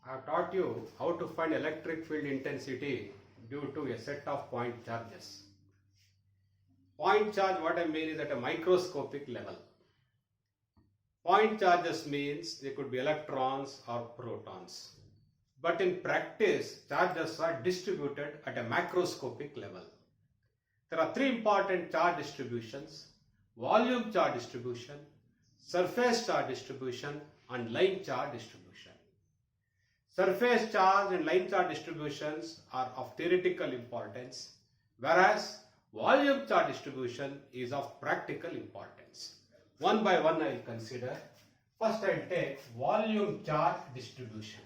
I have taught you how to find electric field intensity due to a set of point charges. Point charge, what I mean is at a microscopic level. Point charges means they could be electrons or protons. But in practice, charges are distributed at a macroscopic level. There are three important charge distributions: volume charge distribution, surface charge distribution, and line charge distribution. Surface charge and line charge distributions are of theoretical importance, whereas volume charge distribution is of practical importance. One by one I will consider. First I will take volume charge distribution.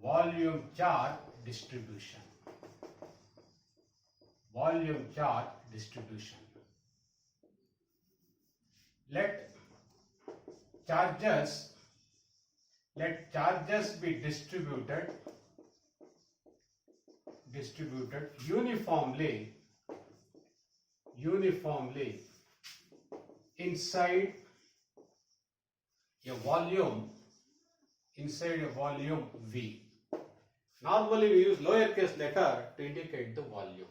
Volume charge distribution. Volume charge distribution. Let charges be distributed uniformly inside a volume V. Normally we use lowercase letter to indicate the volume.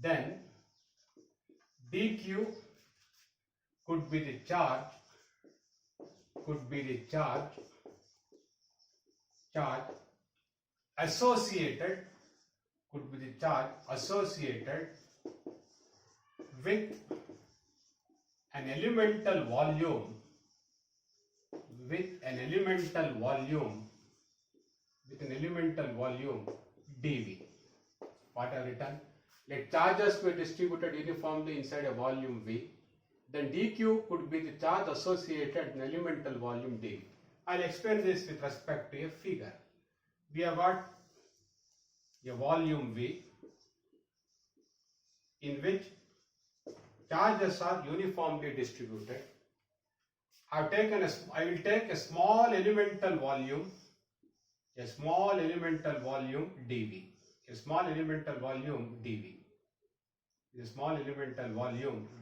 Then dq could be the charge associated with an elemental volume dV. What I have written? Let charges be distributed uniformly inside a volume V. Then dq could be the charge associated with an elemental volume dV. I will explain this with respect to a figure. We have got a volume V in which charges are uniformly distributed. I will take a small elemental volume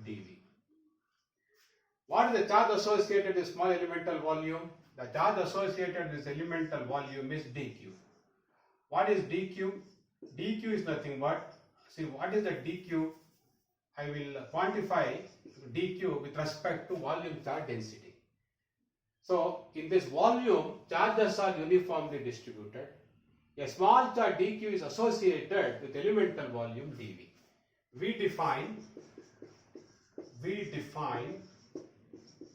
dV. What is the charge associated with small elemental volume? The charge associated with this elemental volume is dq. What is dq? dq is nothing but, see what is the dq? I will quantify dq with respect to volume charge density. So in this volume, charges are uniformly distributed. A small charge dq is associated with elemental volume dV. We define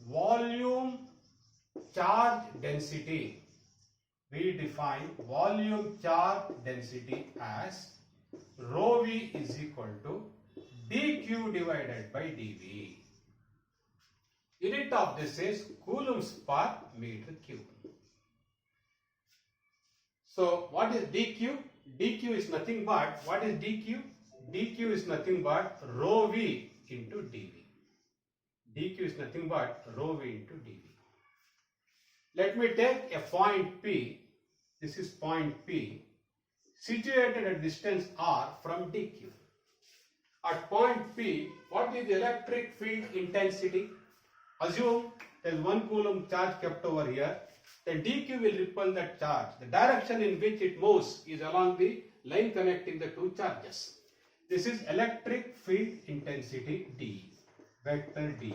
volume charge density. As rho v is equal to dq divided by dV. Unit of this is coulombs per meter cube. So what is dq? dq is nothing but, what is dq? dq is nothing but rho v into dV. Let me take a point P. This is point P situated at distance r from dq. At point P, what is the electric field intensity? Assume there is 1 coulomb charge kept over here. Then dq will repel that charge. The direction in which it moves is along the line connecting the two charges. This is electric field intensity D, vector D.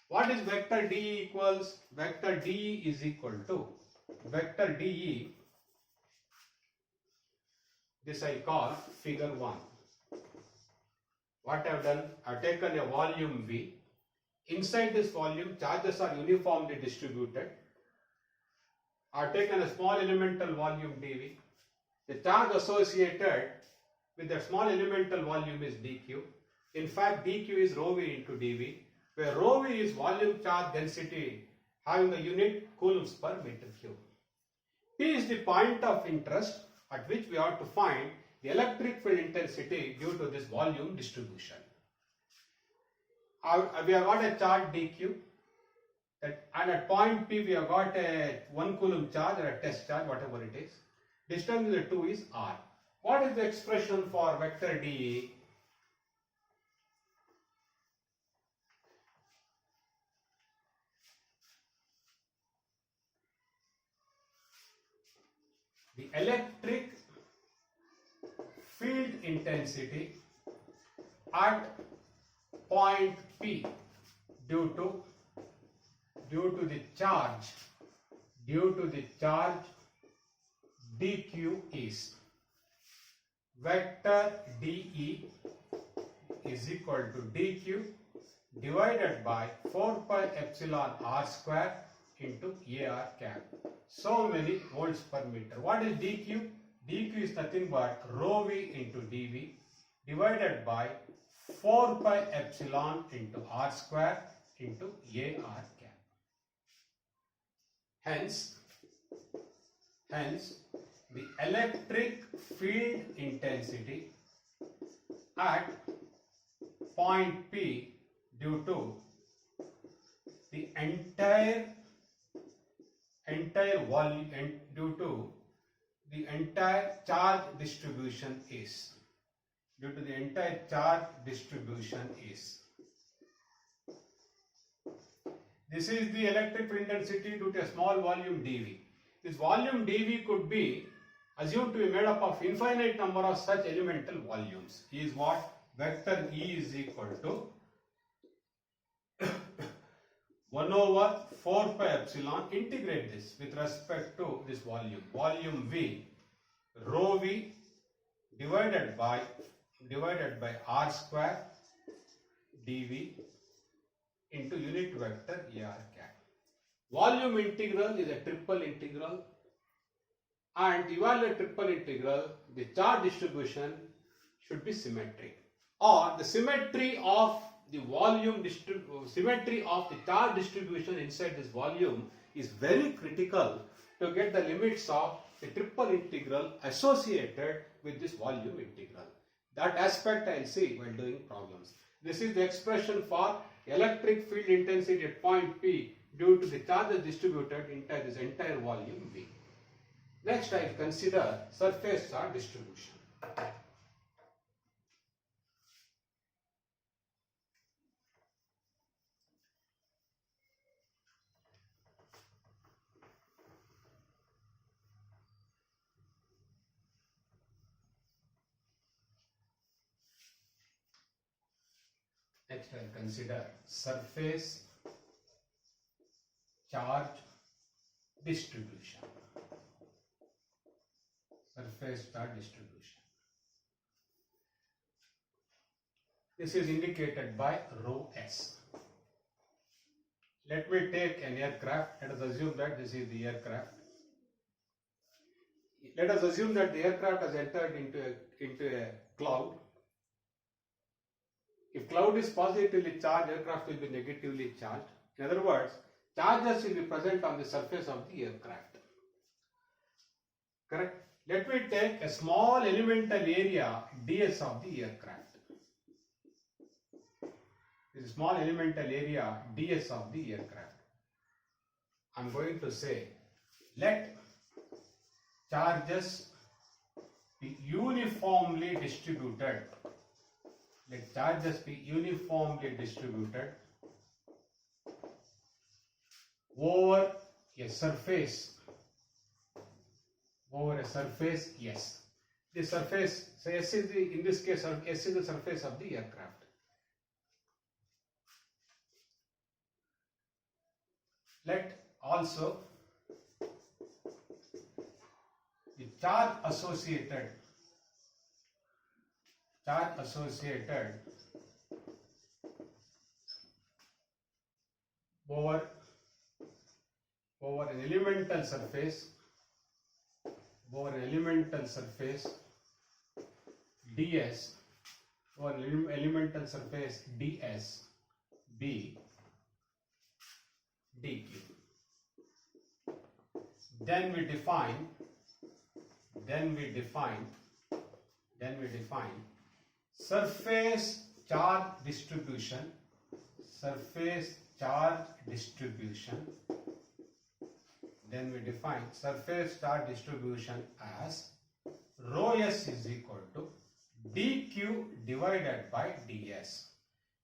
What is vector D equals? Vector D is equal to vector DE. This I call figure 1. What I have done? I have taken a volume V. Inside this volume, charges are uniformly distributed. I have taken a small elemental volume dV. The charge associated with the small elemental volume is dq. In fact, dq is rho v into dV, where rho v is volume charge density having the unit coulombs per meter cube. P is the point of interest at which we have to find the electric field intensity due to this volume distribution. We have got a charge dq, and at point P we have got a 1 coulomb charge or a test charge, whatever it is. Distance in the 2 is r. What is the expression for vector dE? the electric field intensity at point P due to the charge dq is vector dE is equal to dq divided by 4 pi epsilon r square into ar cap. So many volts per meter. What is dq? dq is nothing but rho v into dv divided by 4 pi epsilon into r square into ar cap. Hence, the electric field intensity at point P due to the entire volume and due to the entire charge distribution is this is the electric field intensity due to a small volume dV. This volume dV could be assumed to be made up of infinite number of such elemental volumes. Is what vector E is equal to 1 over 4 pi epsilon. Integrate this with respect to this volume. Volume V, rho V divided by r square dV into unit vector ar cap. Volume integral is a triple integral, and to evaluate triple integral, the charge distribution should be symmetric, or the symmetry of the charge distribution inside this volume is very critical to get the limits of the triple integral associated with this volume integral. That aspect I will see while doing problems. This is the expression for electric field intensity at point P due to the charges distributed inside this entire volume V. Next, I will consider surface charge distribution. Next, I will consider surface charge distribution. Surface charge distribution. This is indicated by rho s. Let me take an aircraft. Let us assume that this is the aircraft. Let us assume that the aircraft has entered into a cloud. If cloud is positively charged, aircraft will be negatively charged. In other words, charges will be present on the surface of the aircraft. Correct? Let me take a small elemental area ds of the aircraft. This is small elemental area ds of the aircraft. I am going to say, let charges be uniformly distributed. Let charges be uniformly distributed over a surface S. The surface, so S is the, in this case, S is the surface of the aircraft. Let also the charge associated over an elemental surface ds, over elemental surface ds be dq. Then we define surface charge distribution then we define surface charge distribution as rho s is equal to dq divided by ds.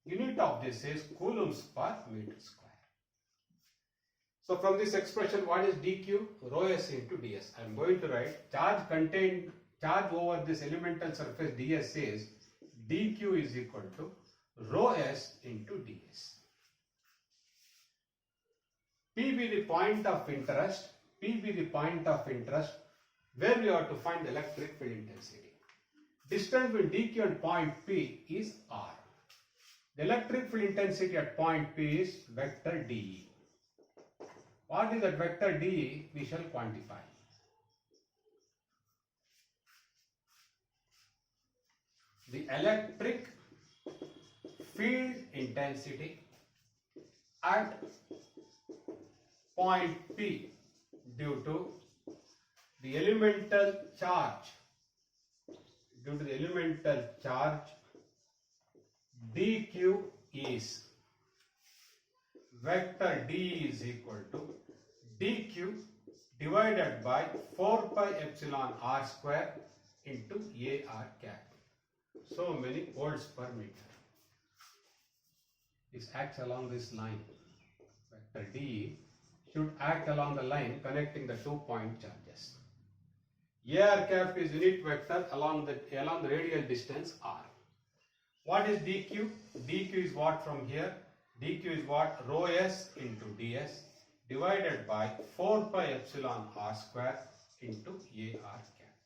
Unit of this is coulombs per meter square. So from this expression, what is dq? Rho s into ds. I am going to write charge over this elemental surface ds is dq is equal to rho s into ds. P be the point of interest. P be the point of interest where we have to find the electric field intensity. Distance between dq and point P is r. The electric field intensity at point P is vector dE. What is that vector dE? We shall quantify. The electric field intensity at point P due to the elemental charge dq is vector d is equal to dq divided by 4 pi epsilon r square into ar cap. So many volts per meter. This acts along this line. Vector d should act along the line connecting the 2 point charges. Ar cap is unit vector along the radial distance r. What is dq? dq is what from here? dq is what? Rho s into ds divided by 4 pi epsilon r square into ar cap.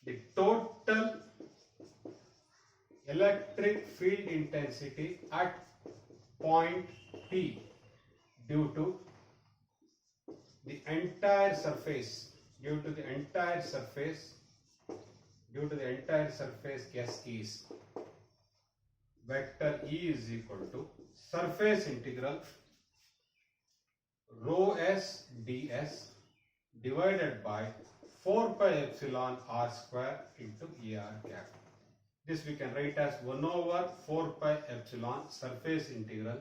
The total electric field intensity at point P due to the entire surface S is vector E is equal to surface integral rho s ds divided by 4 pi epsilon r square into ar cap. This we can write as 1 over 4 pi epsilon surface integral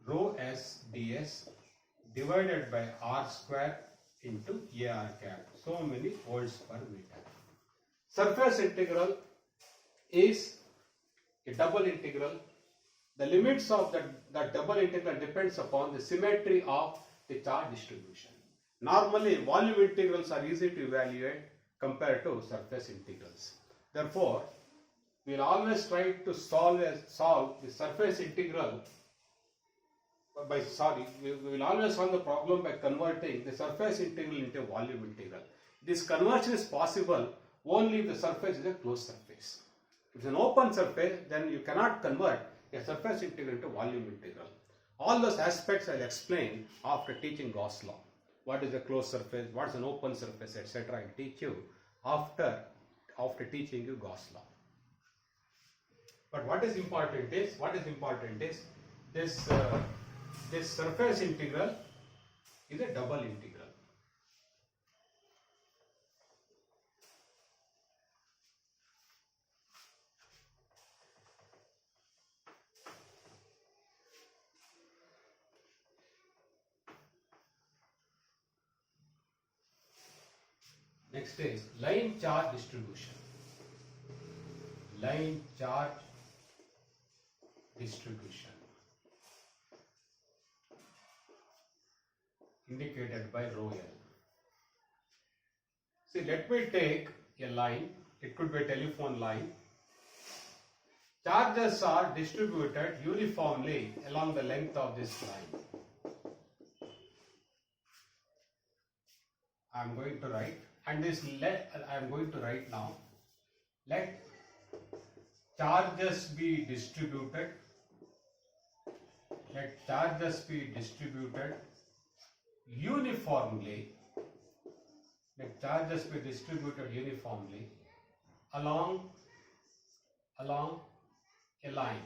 rho s ds divided by r square into ar cap. So many volts per meter. Surface integral is a double integral. The limits of that double integral depends upon the symmetry of the charge distribution. Normally, volume integrals are easy to evaluate compared to surface integrals. Therefore, we will always try to solve the surface integral we will always solve the problem by converting the surface integral into a volume integral. This conversion is possible only if the surface is a closed surface. If it's an open surface, then you cannot convert a surface integral into volume integral. All those aspects I'll explain after teaching Gauss law. What is a closed surface, what is an open surface, etc. I'll teach you after teaching you Gauss law. But what is important is this surface integral is a double integral. Next is line charge distribution. Line charge distribution indicated by rho L. See, let me take a line. It could be a telephone line. Charges are distributed uniformly along the length of this line. I am going to write, and I am going to write now. Let charges be distributed. Let charges be distributed uniformly. Let charges be distributed uniformly along a line.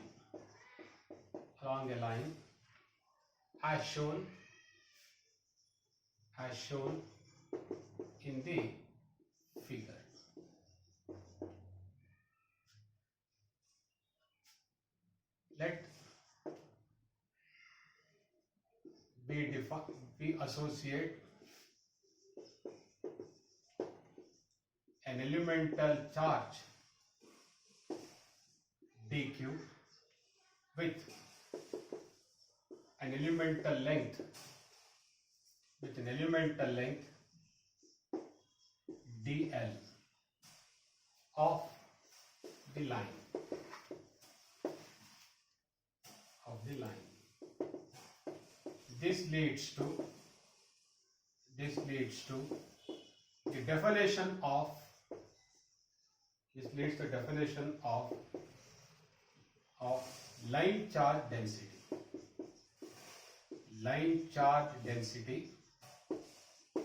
Along a line as shown in the figure. Let we associate an elemental charge dq with an elemental length dl of the line this leads to the definition of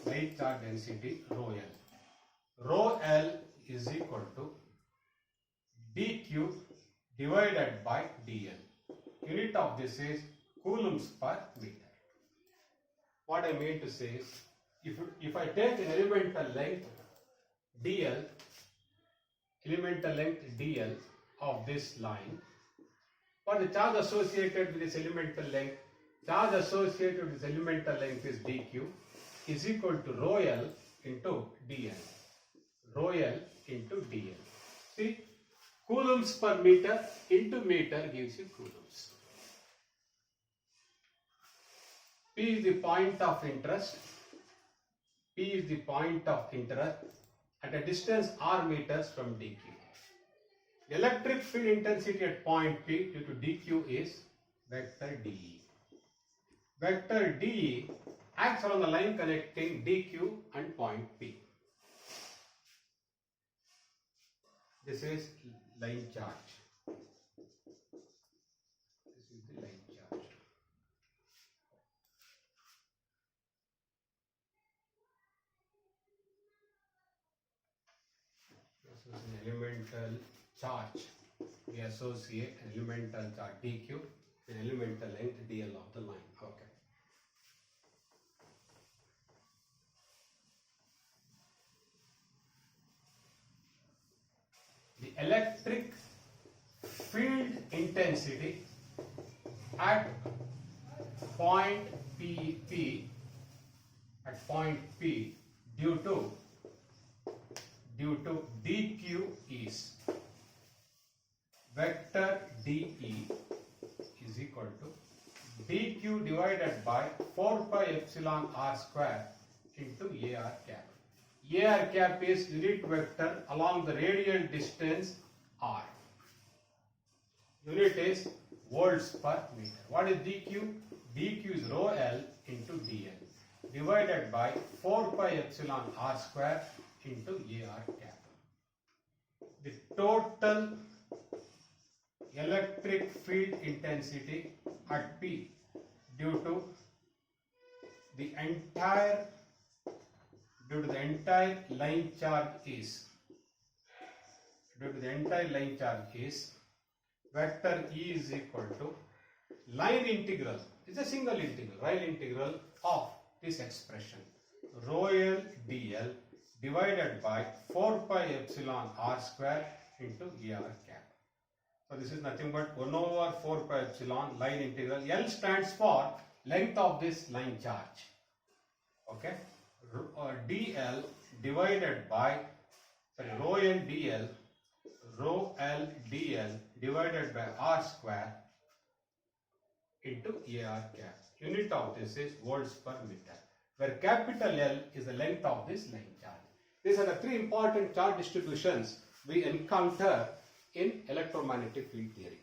line charge density rho L. Rho L is equal to dq divided by dl. Unit of this is coulombs per meter. What I mean to say is, if I take an elemental length dl of this line, for the charge associated with this elemental length, is dq is equal to rho L into dl. See, coulombs per meter into meter gives you coulombs. P is the point of interest at a distance r meters from dq. The electric field intensity at point P due to dq is vector dE. Vector dE acts along the line connecting dq and point P. This is line charge. This is an elemental charge. We associate an elemental charge dq with an elemental length dl of the line. Okay. The electric field intensity at point P due to dq is vector dE is equal to dq divided by 4 pi epsilon r square into ar cap. Ar cap is unit vector along the radial distance r. Unit is volts per meter. What is dq? dq is rho L into dl divided by 4 pi epsilon r square into ar cap. The total electric field intensity at P due to the entire line charge is vector E is equal to line integral. It's a single integral, line integral of this expression rho L dl divided by 4 pi epsilon r square into ar cap. So this is nothing but 1 over 4 pi epsilon line integral. L stands for length of this line charge. Okay. dl divided by rho L dl divided by r square into ar cap. Unit of this is volts per meter, where capital L is the length of this line charge. These are the three important charge distributions we encounter in electromagnetic field theory.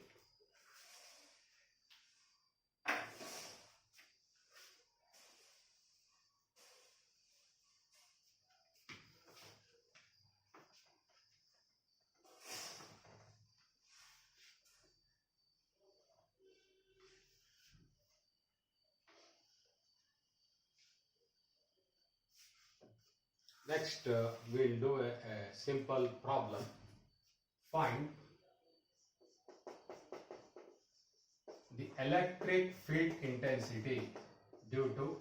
Next, we'll do a simple problem. Find the electric field intensity due to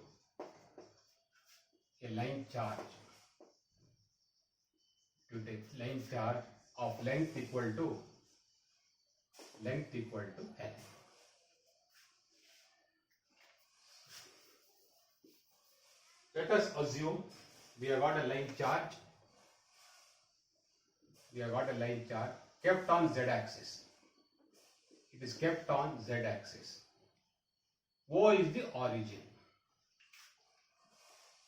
a line charge. To take line charge of length equal to L. Let us assume we have got a line charge. kept on z axis. It is kept on Z axis. O is the origin.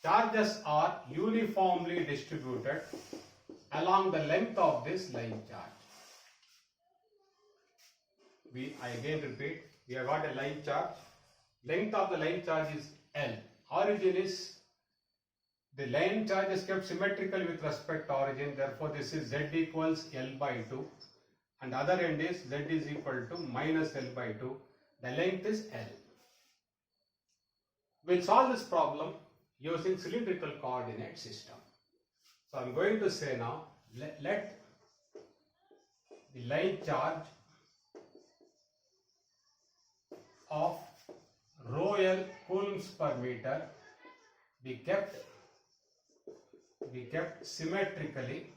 Charges are uniformly distributed along the length of this line charge. I again repeat, we have got a line charge. Length of the line charge is L. Origin is, the line charge is kept symmetrical with respect to origin. Therefore, this is Z equals L by 2. And the other end is Z is equal to minus L by 2. The length is L. We'll solve this problem using cylindrical coordinate system. So I'm going to say now, let the line charge of rho L coulombs per meter be kept symmetrically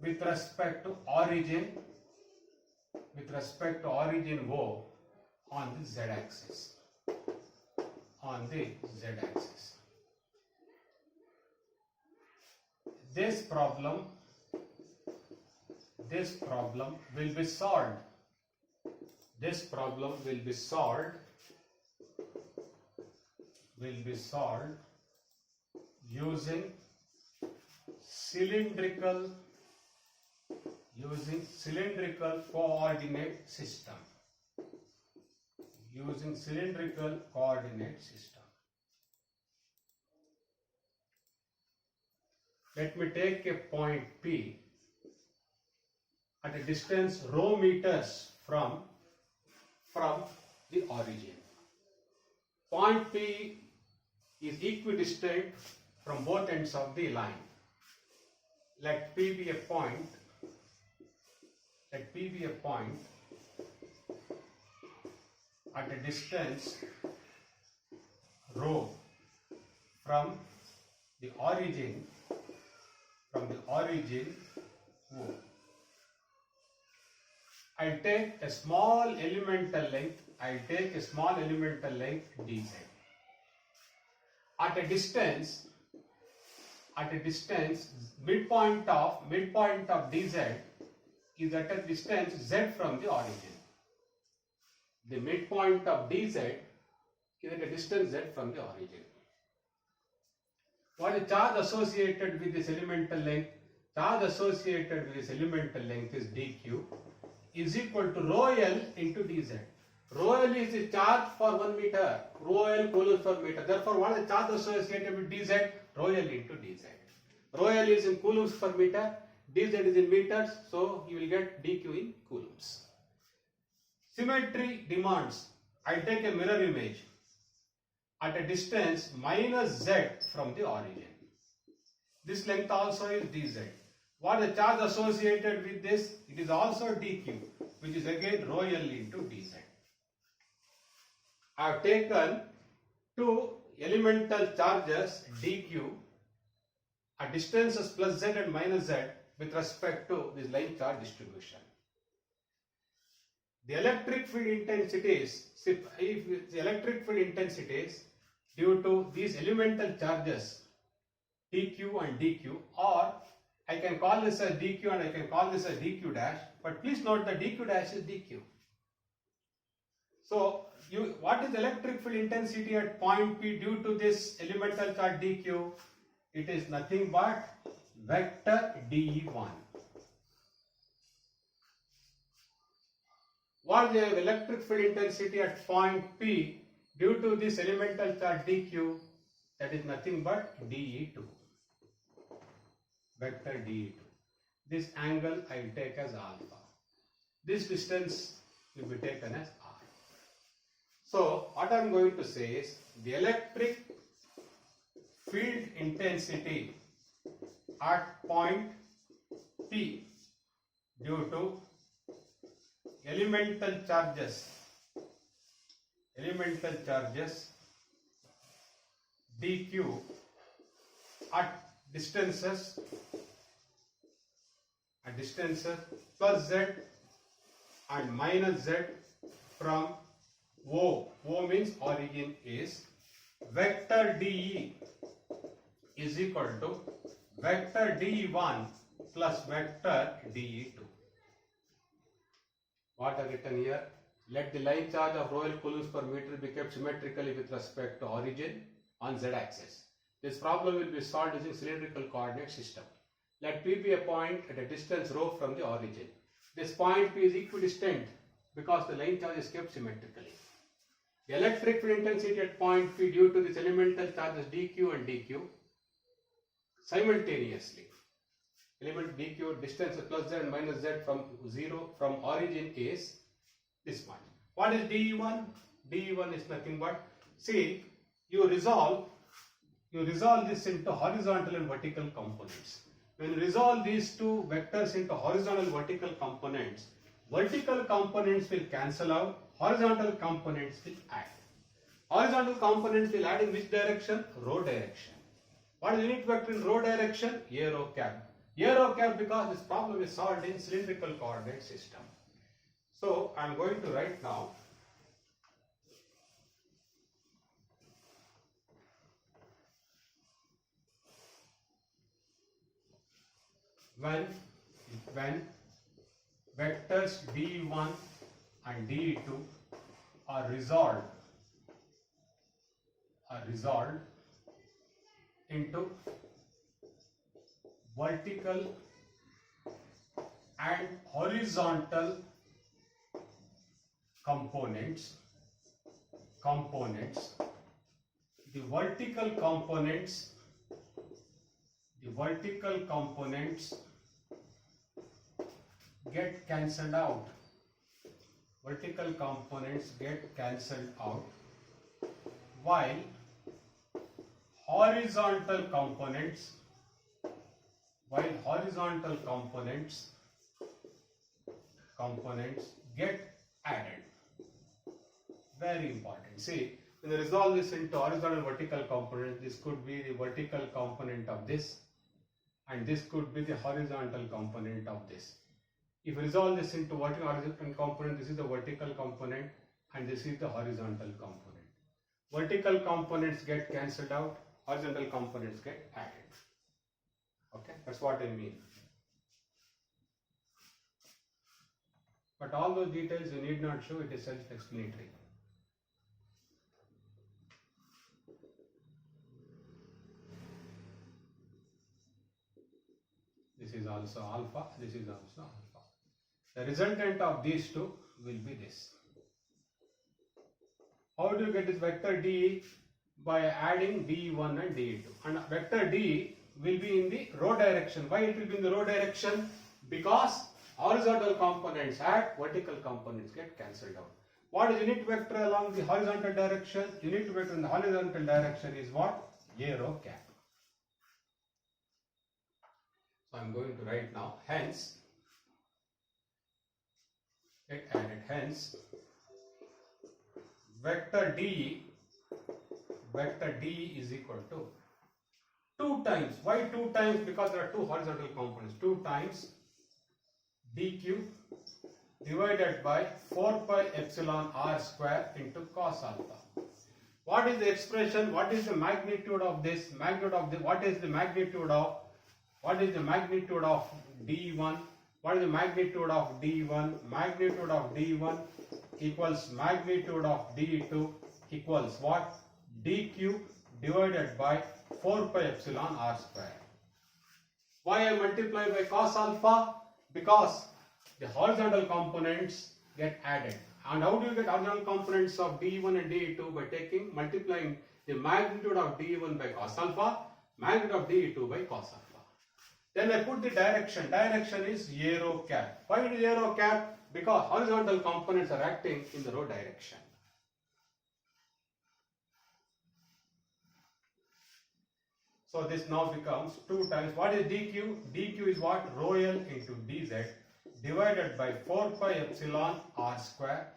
with respect to origin O on the Z axis. This problem will be solved. Using cylindrical coordinate system. Let me take a point P at a distance rho meters from the origin. Point P is equidistant from both ends of the line. Let P be a point. At a distance rho from the origin O. I'll take a small elemental length dz. At a distance midpoint of dz is at a distance z from the origin. The midpoint of dz is at a distance z from the origin. What is the charge associated with this elemental length? Charge associated with this elemental length is dq is equal to rho L into dz. Rho L is the charge for 1 meter, rho L coulombs per meter. Therefore, what is the charge associated with dz? Rho L into dz. Rho L is in coulombs per meter, dz is in meters, so you will get dq in coulombs. Symmetry demands I take a mirror image at a distance minus z from the origin. This length also is dz. What is the charge associated with this? It is also dq, which is again rho L into dz. I have taken two elemental charges dq at distances plus z and minus z with respect to this line charge distribution. The electric field intensities, due to these elemental charges dq and dq, or I can call this as dq and I can call this as dq dash, but please note that dq dash is dq. So, what is the electric field intensity at point P due to this elemental charge dq? It is nothing but vector dE1. What is the electric field intensity at point P due to this elemental charge dq? That is nothing but dE2. Vector dE2. This angle I will take as alpha. This distance will be taken as r. So, what I am going to say is the electric field intensity at point P due to elemental charges dq at distances plus z and minus z from O. O means origin is vector dE is equal to vector dE1 plus vector dE2. What are written here? Let the line charge of rho L coulombs per meter be kept symmetrically with respect to origin on z-axis. This problem will be solved using cylindrical coordinate system. Let P be a point at a distance rho from the origin. This point P is equidistant because the line charge is kept symmetrically. The electric field intensity at point P due to these elemental charges dq and dq simultaneously. Element dq distance plus z and minus z from 0 from origin is this much. What is dE1? dE1 is nothing but, see, you resolve this into horizontal and vertical components. When you resolve these two vectors into horizontal and vertical components will cancel out, horizontal components will add. Horizontal components will add in which direction? Rho direction. What is unit vector in rho direction? A rho cap. A rho cap because this problem is solved in cylindrical coordinate system. So I am going to write now when vectors dE1 and dE2 are resolved into vertical and horizontal components, the vertical components get cancelled out. Vertical components get cancelled out, while horizontal components get added. Very important. See, when you resolve this into horizontal and vertical components, this could be the vertical component of this, and this could be the horizontal component of this. If you resolve this into vertical and horizontal component, this is the vertical component and this is the horizontal component. Vertical components get cancelled out, horizontal components get added. Okay, that's what I mean. But all those details you need not show, it is self-explanatory. This is also alpha, this is also alpha. The resultant of these two will be this. How do you get this vector D? By adding D1 and D2. And vector D will be in the rho direction. Why it will be in the rho direction? Because horizontal components add, vertical components get cancelled out. What is unit vector along the horizontal direction? Unit vector in the horizontal direction is what? A rho cap. So I am going to write now, hence, get added, hence, vector D is equal to 2 times. Why 2 times? Because there are two horizontal components. 2 times dq divided by 4 pi epsilon r square into cos alpha. What is the expression? What is the magnitude of this? What is the magnitude of D1? What is the magnitude of D1? Magnitude of D1 equals magnitude of D2 equals what? dq divided by 4 pi epsilon r square. Why I multiply by cos alpha? Because the horizontal components get added. And how do you get horizontal components of D1 and D2? By multiplying the magnitude of D1 by cos alpha, magnitude of D2 by cos alpha. Then I put the direction. Direction is a rho cap. Why it is a rho cap? Because horizontal components are acting in the rho direction. So this now becomes 2 times. What is dq? dq is what? Rho L into dz divided by 4 pi epsilon r square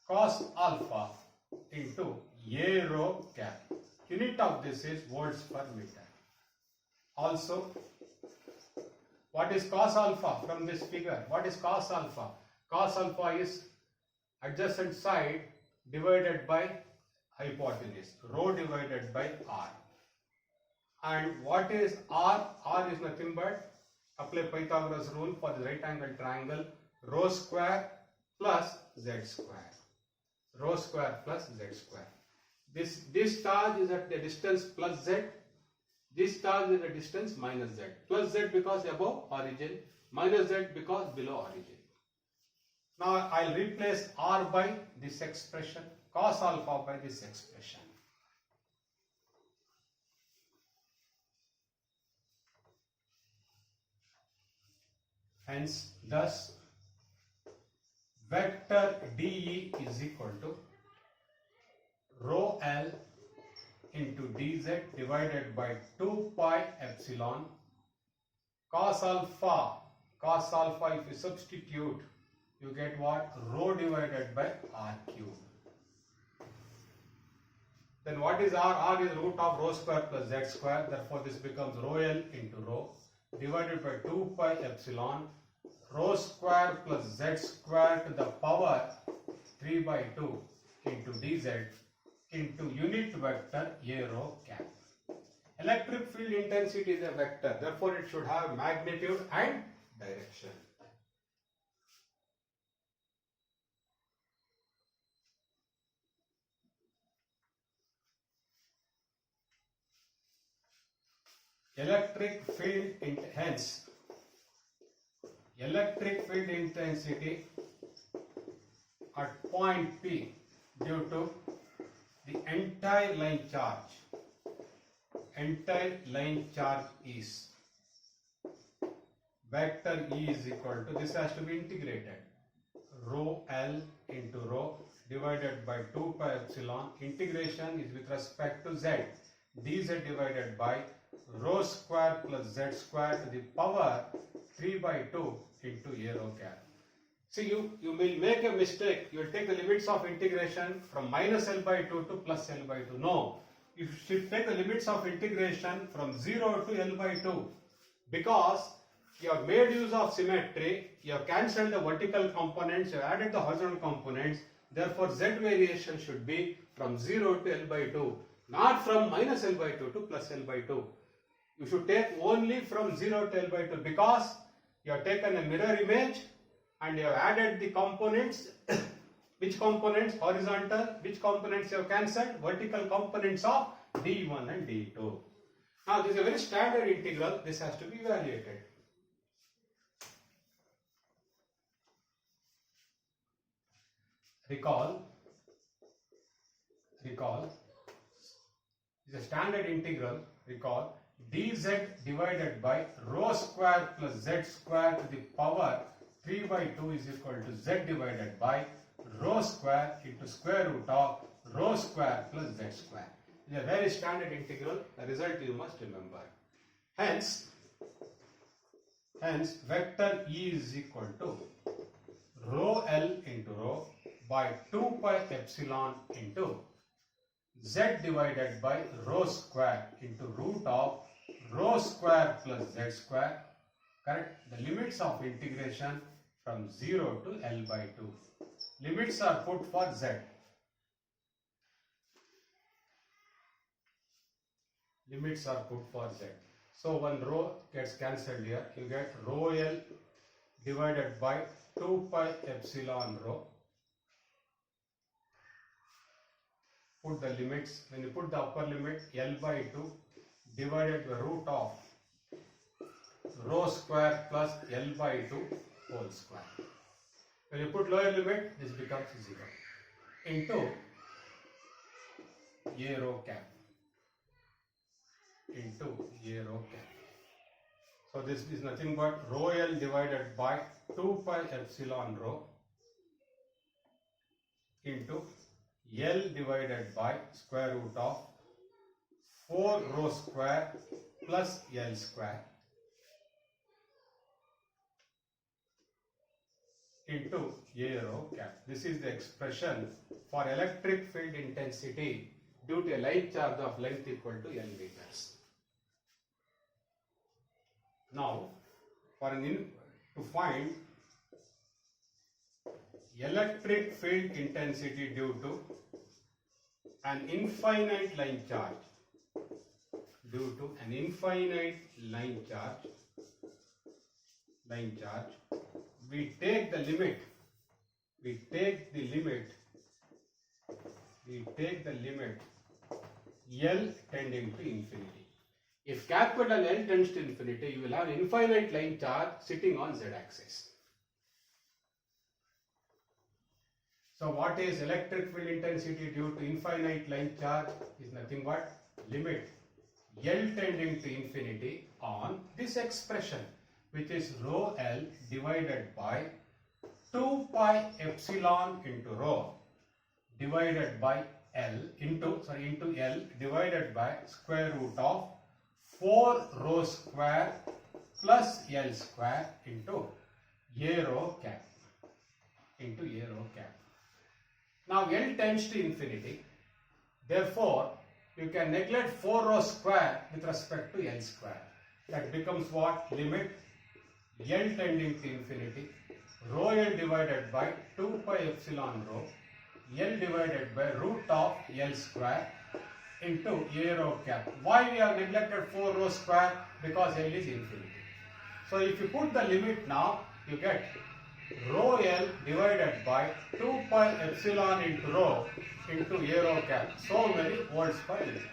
cos alpha into a rho cap. Unit of this is volts per meter. Also, what is cos alpha from this figure? What is cos alpha? Cos alpha is adjacent side divided by hypotenuse, rho divided by r. And what is r? R is nothing but Apply Pythagoras rule for the right angle triangle. Rho square plus z square. Rho square plus z square. This charge is at the distance plus z. This charge is at the distance minus z. Plus z because above origin, minus z because below origin. Now I'll replace r by this expression, cos alpha by this expression. Hence, thus, vector dE is equal to rho L into dz divided by 2 pi epsilon cos alpha if you substitute, you get what? Rho divided by r cube. Then what is r? R is root of rho square plus z square. Therefore, this becomes rho L into rho divided by 2 pi epsilon rho square plus z square to the power 3 by 2 into dz into unit vector A rho cap. Electric field intensity is a vector. Therefore, it should have magnitude and direction. Electric field intensity at point P due to the entire line charge is vector E is equal to, this has to be integrated, rho L into rho divided by 2 pi epsilon. Integration is with respect to z, dz divided by rho square plus z square to the power 3 by 2 into A rho cap. See, you will make a mistake. You will take the limits of integration from minus L by 2 to plus L by 2. No, you should take the limits of integration from 0 to L by 2, because you have made use of symmetry, you have cancelled the vertical components, you have added the horizontal components. Therefore, z variation should be from 0 to L by 2, not from minus L by 2 to plus L by 2. You should take only from 0 to L by 2, because you have taken a mirror image and you have added the components. Which components? Horizontal. Which components you have cancelled? Vertical components of d1 and d2. Now this is a very standard integral. This has to be evaluated. Recall, it's a standard integral. Recall, dz divided by rho square plus z square to the power 3 by 2 is equal to z divided by rho square into square root of rho square plus z square. It is a very standard integral. The result you must remember. Hence vector E is equal to rho L into rho by 2 pi epsilon into z divided by rho square into root of rho square plus z square. Correct? The limits of integration from 0 to L by 2. Limits are put for z. Limits are put for z. So one rho gets cancelled here. You get rho L divided by 2 pi epsilon rho. Put the limits. When you put the upper limit, L by 2 divided by root of rho square plus L by 2 whole square. When you put lower limit, this becomes 0 into A rho cap. So this is nothing but rho L divided by 2 pi epsilon rho into L divided by square root of 4 rho square plus L square into A rho cap. This is the expression for electric field intensity due to a line charge of length equal to L meters. Now, to find electric field intensity due to an infinite line charge, line charge, we take the limit L tending to infinity. If capital L tends to infinity, you will have infinite line charge sitting on z-axis. So what is electric field intensity due to infinite line charge is nothing but limit L tending to infinity on this expression, which is rho L divided by 2 pi epsilon into rho divided by L into L divided by square root of 4 rho square plus L square into A rho cap. Now L tends to infinity, therefore you can neglect 4 rho square with respect to L square. That becomes what? Limit L tending to infinity, rho L divided by 2 pi epsilon rho L divided by root of L square into A rho cap. Why we have neglected 4 rho square? Because L is infinity. So if you put the limit now, you get rho L divided by 2 pi epsilon into rho into A rho cap. So many volts per liter.